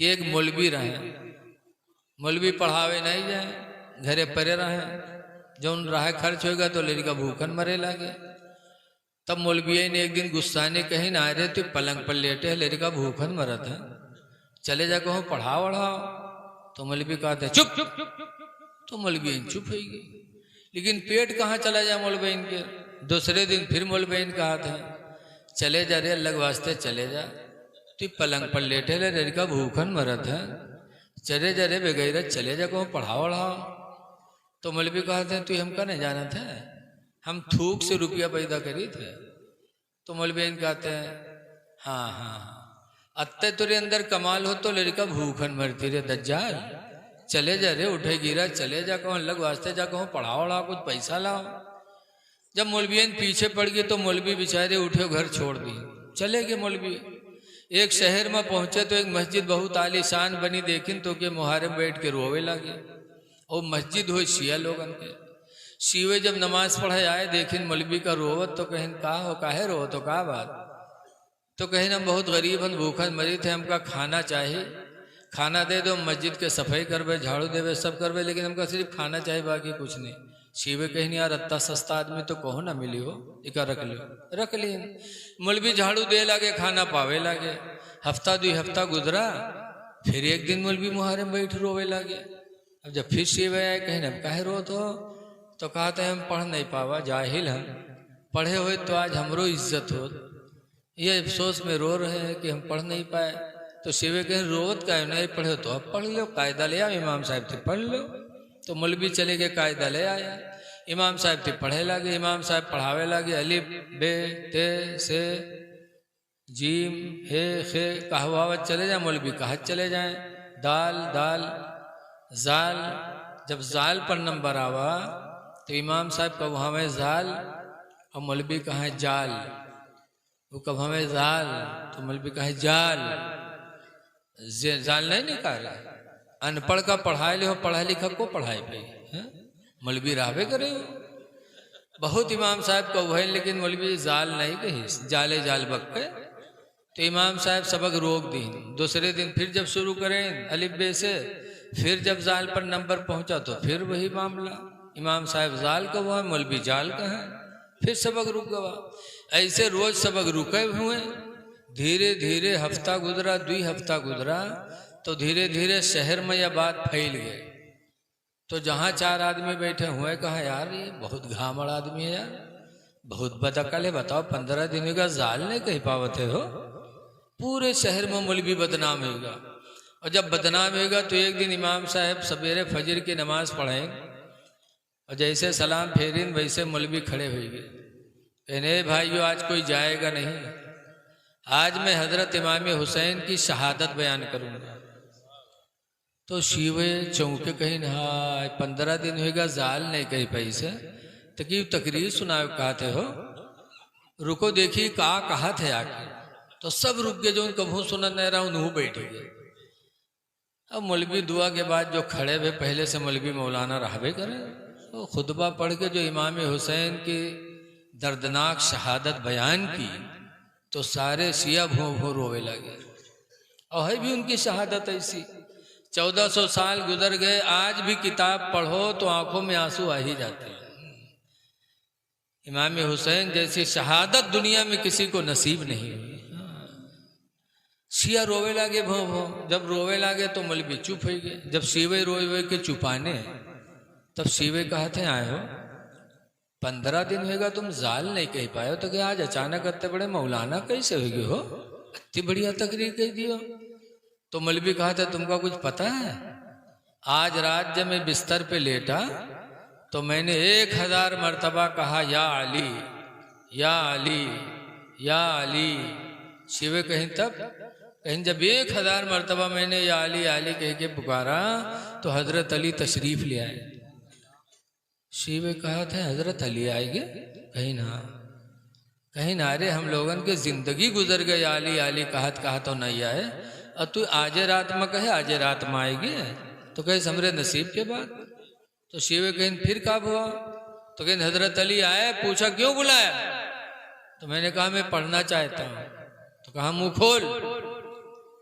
कि एक मौलवी रहे, मौलवी पढ़ावे नहीं जाए, घरे परे रहे, जौन राह खर्च होगा तो लड़का भूखन मरे लागे। तब मौलवी ने एक दिन गुस्सा ने कही ना रे तू पलंग पर लेटे है, लड़का भूखन मरत है, चले जा कहूँ पढ़ाओ वढ़ाओ। तो मौलवी कहते चुप, तो मौलवी चुप हो गई। लेकिन पेट कहाँ चला जाए मौलवी के। दूसरे दिन फिर मौलवी कहा था चले जा रे अल्लाह वास्ते चले जा, तू पलंग पर लेटे ले, लड़का भूखन मरत है, चले जा रे बेगैरत चले जा कहूँ पढ़ाओ वढ़ाओ। तो मौलवी कहते हैं तू हमका नहीं जाना था, हम थूक से रुपया पैदा करी थे। तो मौलवी कहते हैं हाँ हाँ अत्ते तेरे अंदर कमाल हो तो लड़का भूखन मरती रे दज्जाल, चले जा रे उठे गिरा चले जा कहूँ अलग वास्ते जा कहूँ पढ़ाओ वढ़ाओ कुछ पैसा लाओ। जब मौलवियन पीछे पड़ गए तो मौलवी बेचारे उठे घर छोड़ दिए, चले गए मौलवी। एक शहर में पहुंचे तो एक मस्जिद बहुत आलीशान बनी, देखिन तो के मुहारम बैठ के रोवे लगे। और मस्जिद हो शिया लोगन के, शिवे जब नमाज पढ़े आए देखिन मौलवी का रोवत तो कहिन का हो काहे रो तो का बात। तो कहिन हम बहुत गरीब हम भूखन मरी थे, हमका खाना चाहिए, खाना दे दो, मस्जिद के सफाई करवे झाड़ू देवे सब करवे, लेकिन हमका सिर्फ खाना चाहिए बाकी कुछ नहीं। शिवे कहिन यार अत्ता सस्ता आदमी तो कहो ना मिली हो, इका रख लो, रख ली। मौलवी झाड़ू दे लागे खाना पावे लागे। हफ्ता 2 हफ्ता गुजरा, फिर एक दिन मौलवी मुहारे में बैठ रोवे लागे। अब जब फिर शिवे आए कहीं अब काहे रो तो कहते हैं हम पढ़ नहीं पावा, जाहिल हम, पढ़े हुए तो आज हमरो इज्जत हो, ये अफसोस में रो रहे हैं कि हम पढ़ नहीं पाए। तो शिवे कहें रोवत का नहीं पढ़े तो अब पढ़ लो, कायदा ले आओ इमाम साहब से पढ़ लो। तो मौलवी चले गए कायदा ले आया, इमाम साहब थे पढ़े लागे, इमाम साहब पढ़ावे लागे अलिफ बे ते से जीम हे खे कहवावत चले जाए, मौलवी कहत चले जाए, दाल दाल जाल। जब जाल पर नंबर आवा तो इमाम साहब कब हमें जाल और मौलवी कहा जाल, वो कब हमें जाल तो मौलवी कहा जाल, जाल नहीं निकाला। अनपढ़ का पढ़ाए ले हो, पढ़ा लिखा को पढ़ाए पे मौलवी रावे करे हो। बहुत इमाम साहब का वह, लेकिन मौलवी जाल नहीं कही, जाले जाल बक्के। तो इमाम साहब सबक रोक दी। दूसरे दिन फिर जब शुरू करें अलिफ बे से, फिर जब जाल पर नंबर पहुंचा तो फिर वही मामला, इमाम साहब जाल का हुआ, मौलवी जाल का है, फिर सबक रुक गया। ऐसे रोज सबक रुके हुए, धीरे धीरे हफ्ता गुजरा 2 हफ्ता गुजरा, तो धीरे धीरे शहर में यह बात फैल गई। तो जहाँ 4 आदमी बैठे हुए कहा यार ये बहुत घामड़ आदमी है यार, बहुत बदअकल है, बताओ 15 दिन का जाल नहीं कह पावते हो, पूरे शहर में मौलवी बदनाम होगा। और जब बदनाम होगा तो एक दिन इमाम साहब सवेरे फजर की नमाज पढ़ेंगे और जैसे सलाम फेरिन वैसे मौलवी खड़े हुए, कहने भाइयों आज कोई जाएगा नहीं, आज मैं हजरत इमाम हुसैन की शहादत बयान करूंगा। तो शिवे चौंके कहीं हाय 15 दिन होगा जाल नहीं कही पैसे तकरीर सुनाओ कहते हो, रुको देखिए कहा थे आके। तो सब रुक गए, जो कभू सुना नहीं रहा उन्हों बैठ गए। अब मौलवी दुआ के बाद जो खड़े हुए, पहले से मौलवी मौलाना रहबे करे, तो खुतबा पढ़ के जो इमाम हुसैन की दर्दनाक शहादत बयान की तो सारे शिया भों भों रोवे लगे। और है भी उनकी शहादत ऐसी, 1400 साल गुजर गए, आज भी किताब पढ़ो तो आंखों में आंसू आ ही जाते हैं। इमाम हुसैन जैसी शहादत दुनिया में किसी को नसीब नहीं हुई। शिया रोवे लागे भों भों, जब रोवे लागे तो मौलवी चुप हो गए। जब शिवे रोए के चुपाने, तब शिवे कहते आए हो 15 दिन होगा तुम जाल नहीं कह पाए हो, तो क्या आज अचानक इतने बड़े मौलाना कैसे हो गए हो, इतनी बढ़िया तकरीर कह दियो। तो मौलवी कहा था तुमको कुछ पता है, आज रात जब मैं बिस्तर पे लेटा तो मैंने 1000 मर्तबा कहा या अली या अली या अली। शिवे कहीं तब कहीं जब 1000 मर्तबा मैंने या अली कह के पुकारा तो हजरत अली तशरीफ ले आए। शिवे कहा था हजरत अली आएंगे, कहीं ना अरे हम लोगन के जिंदगी गुजर गए, आली कहा तो नहीं आए, और तू आज रात में कहे आज रात में आएगी, तो कहे हमरे नसीब के बाद। तो शिवे कहीं फिर कब हुआ, तो कहीं हजरत अली आए, पूछा क्यों बुलाया, तो मैंने कहा मैं पढ़ना चाहता हूँ। तो कहा मुंह खोल,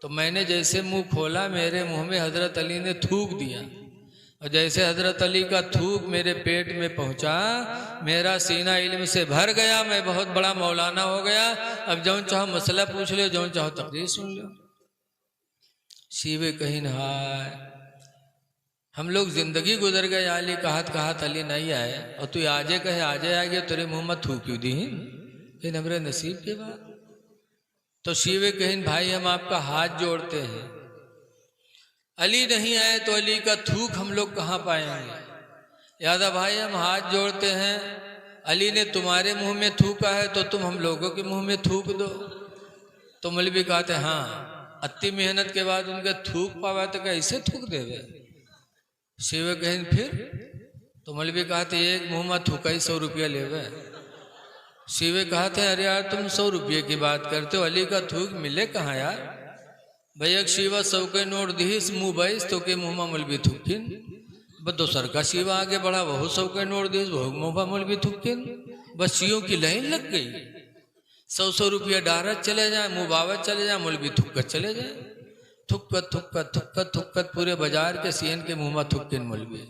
तो मैंने जैसे मुंह खोला, मेरे मुंह में हजरत अली ने थूक दिया, और जैसे हजरत अली का थूक मेरे पेट में पहुंचा, मेरा सीना इल्म से भर गया, मैं बहुत बड़ा मौलाना हो गया। अब जौन चाहो मसला पूछ लो, जौन चाहो तकरीर सुन लो। शिवे कहीं हाय, हम लोग जिंदगी गुजर गए, अली कहत अली नहीं आए, और तू आजे कहे आजे आ गया, तेरे मुंह में थूक क्यों दी? इन हमरे नसीब के बाद। तो शिवे कहीं भाई हम आपका हाथ जोड़ते हैं, अली नहीं आए तो अली का थूक हम लोग कहाँ पाएंगे? यादा भाई हम हाथ जोड़ते हैं, अली ने तुम्हारे मुंह में थूका है तो तुम हम लोगों के मुंह में थूक दो। तो मौलवी कहते हाँ, अति मेहनत के बाद उनके थूक पावा तो कैसे थूक देवे? शिव कहें फिर? तो मौलवी कहते एक मुंह में थूका ही 100 रुपया लेवे। शिव कहते अरे यार तुम 100 रुपये की बात करते हो, अली का थूक मिले कहाँ यार? भैया शिवा 100 के नोट दीस मुँह बैस तो के मुँह में मौलवी थूकिन, बस दोसर का शिवा आगे बढ़ा, वह 100 के नोट दीस वह मुँह में मौलवी थूकिन, बस शियों की लाइन लग गई। 100 रुपया डारत चले जाए, मुबावत चले जाए, मौलवी थुक्कत चले जाए, थुक्कत थुक्कत थुक्कत थुक्कत पूरे बाजार के सीएन के मुँह में थुक्किन मौलवी।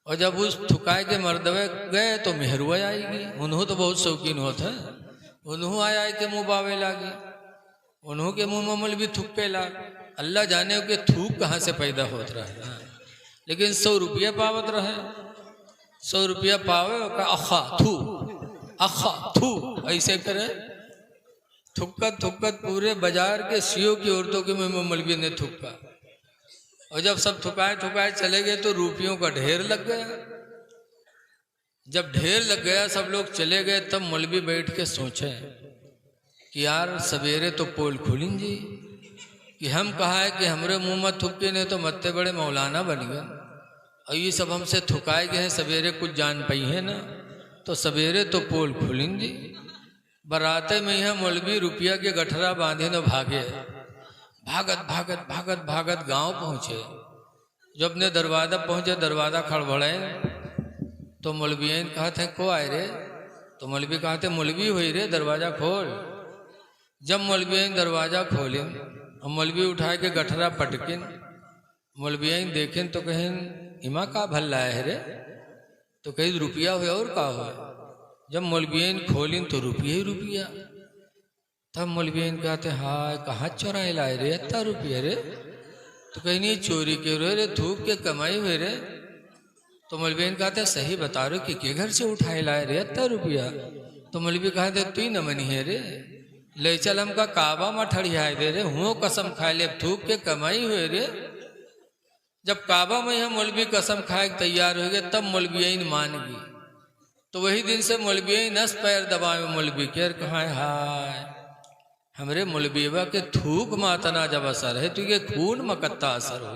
और जब उस थुकाए के मर्दवे गए तो मेहरुआ आएगी, उन्हों तो बहुत शौकीन होते हैं, उन्हों आए के मुँह बावे लागे, उन्हों के मुँह में मौलवी थुक्के लाग। अल्लाह जाने के थूक कहाँ से पैदा होता रहे, लेकिन 100 रुपया पावत रहे। 100 रुपया पावे का अखा थू ऐसे करे, थुक्कत थुक्कत पूरे बाजार के सीओ की औरतों के मुंह में मौलवी ने थुक्का। और जब सब थुकाए थुकाए चले गए तो रुपयों का ढेर लग गया। जब ढेर लग गया सब लोग चले गए, तब मौलवी बैठ के सोचे कि यार सवेरे तो पोल खुलिन जी, कि हम कहा है कि हमरे मुंह में थुक्के ने तो मत्ते बड़े मौलाना बन गए, और ये सब हमसे थुकाए गए हैं, सवेरे कुछ जान पाई है ना, तो सवेरे तो पोल खुलिन जी। बराते में यह मौलवी रुपया के गठरा बांधे न भागे, भागत भागत भागत भागत गांव पहुंचे। जब अपने दरवाजा पहुंचे, दरवाजा खड़बड़े तो मौलवियन कहते हैं को आए रे? तो मौलवी कहते मौलवी हुई रे, दरवाजा खोल। जब मौलवियन दरवाजा खोले और मौलवी उठाए के गठरा पटकिन, मौलवियन देखें तो कहें इमा का भल्ला है रे? तो कहीं रुपया हुआ और का हुआ? जब मौलवियन खोलिन तो रुपया ही रुपया। तब मौलवियन कहते हाय कहाँ चोराए लाए रे इतना रुपया रे? तो कहीं नहीं चोरी के रे, थूक के कमाई हुए रे। तो मौलवियन कहते सही बता रहे कि घर से उठाए लाए रे इतना रुपया? तो मौलवी कहते तू ही न मनी है रे, ले चल हमका काबा में ठड़ियाए दे रे, हुओ कसम खाए ले थूक के कमाई हुए रे। जब काबा में हम मौलवी कसम खाए तैयार हो गए, तब मौलवियन मान गई। तो वही दिन से मौलवी नस पैर दबाए, मौलवी के कहाँ हाय हमरे मौलवीवा के थूक मातना जब असर है तो ये खून मकत्ता असर हो।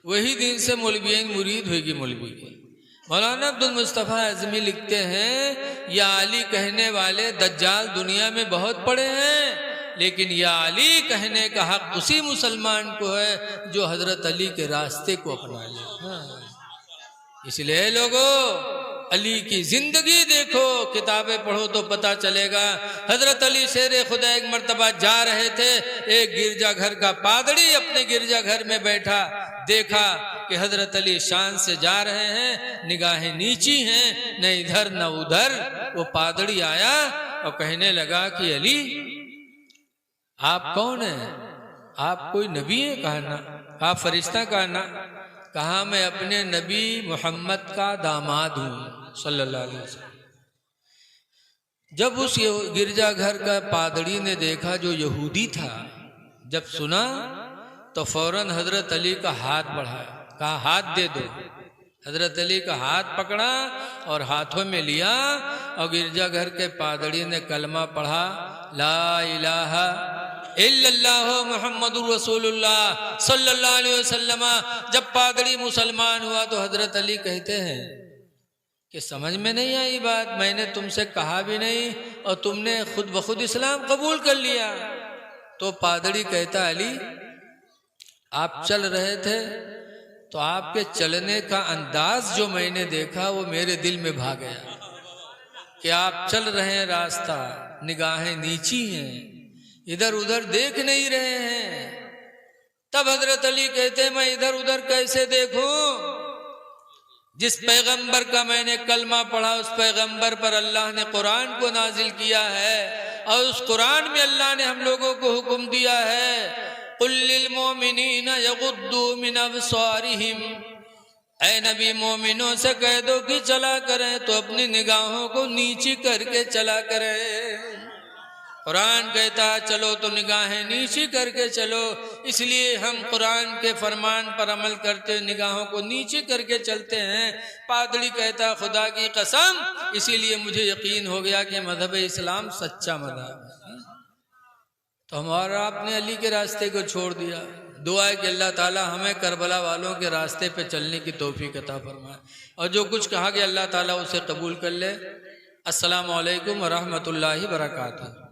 वही दिन से मौलवियन मुरीद होगी मौलवी की। मौलाना अब्दुल मुस्तफ़ा आज़मी लिखते हैं या अली कहने वाले दज्जाल दुनिया में बहुत पड़े हैं, लेकिन या अली कहने का हक उसी मुसलमान को है जो हजरत अली के रास्ते को अपना ले। इसलिए लोगों अली की जिंदगी देखो, किताबें पढ़ो तो पता चलेगा। हजरत अली शेर खुदा एक मर्तबा जा रहे थे, एक गिरजा घर का पादरी अपने गिरजा घर में बैठा, देखा कि हजरत अली शान से जा रहे हैं, निगाहें नीची हैं, न इधर न उधर। वो पादरी आया और कहने लगा कि अली आप कौन हैं? आप कोई नबी है? कहा ना। आप फरिश्ता? कहा ना। कहा मैं अपने नबी मोहम्मद का दामाद हूँ सल्लल्लाहु अलैहि वसल्लम। जब उस गिरजा घर का पादरी ने देखा जो यहूदी था, जब सुना तो फौरन हजरत अली का हाथ बढ़ाया, कहा हाथ दे दो। हजरत अली का हाथ पकड़ा और हाथों में लिया, और गिरजा घर के पादरी ने कलमा पढ़ा, ला इलाहा इल्लल्लाह मुहम्मदुर रसूलुल्लाह सल्लल्लाहु अलैहि वसल्लम। जब पादरी मुसलमान हुआ तो हजरत अली कहते हैं कि समझ में नहीं आई बात, मैंने तुमसे कहा भी नहीं और तुमने खुद ब खुद इस्लाम कबूल कर लिया। तो पादरी कहता अली आप चल रहे थे तो आपके चलने का अंदाज जो मैंने देखा वो मेरे दिल में भा गया कि आप चल रहे हैं, रास्ता निगाहें नीची हैं, इधर उधर देख नहीं रहे हैं, तब हजरत अली कहते मैं इधर उधर कैसे देखूं, जिस पैगंबर का मैंने कलमा पढ़ा उस पैगंबर पर अल्लाह ने कुरान को नाजिल किया है, और उस कुरान में अल्लाह ने हम लोगों को हुक्म दिया है कुल लिल मोमिनीन यगुद्दू मिन अबसारिहिम, ऐ नबी मोमिनों से कह दो कि चला करें तो अपनी निगाहों को नीची करके चला करें। कुरान कहता है चलो तो निगाहें नीची करके चलो, इसलिए हम कुरान के फरमान पर अमल करते निगाहों को नीची करके चलते हैं। पादरी कहता खुदा की कसम इसीलिए मुझे यकीन हो गया कि मजहब इस्लाम सच्चा मजहब है। तो हमारा आपने अली के रास्ते को छोड़ दिया। दुआ है कि अल्लाह ताला हमें करबला वालों के रास्ते पे चलने की तौफीक अता फरमाए, और जो कुछ कहा कि अल्लाह ताला उसे कबूल कर ले। अस्सलामु अलैकुम व रहमतुल्लाहि व बरकातहू।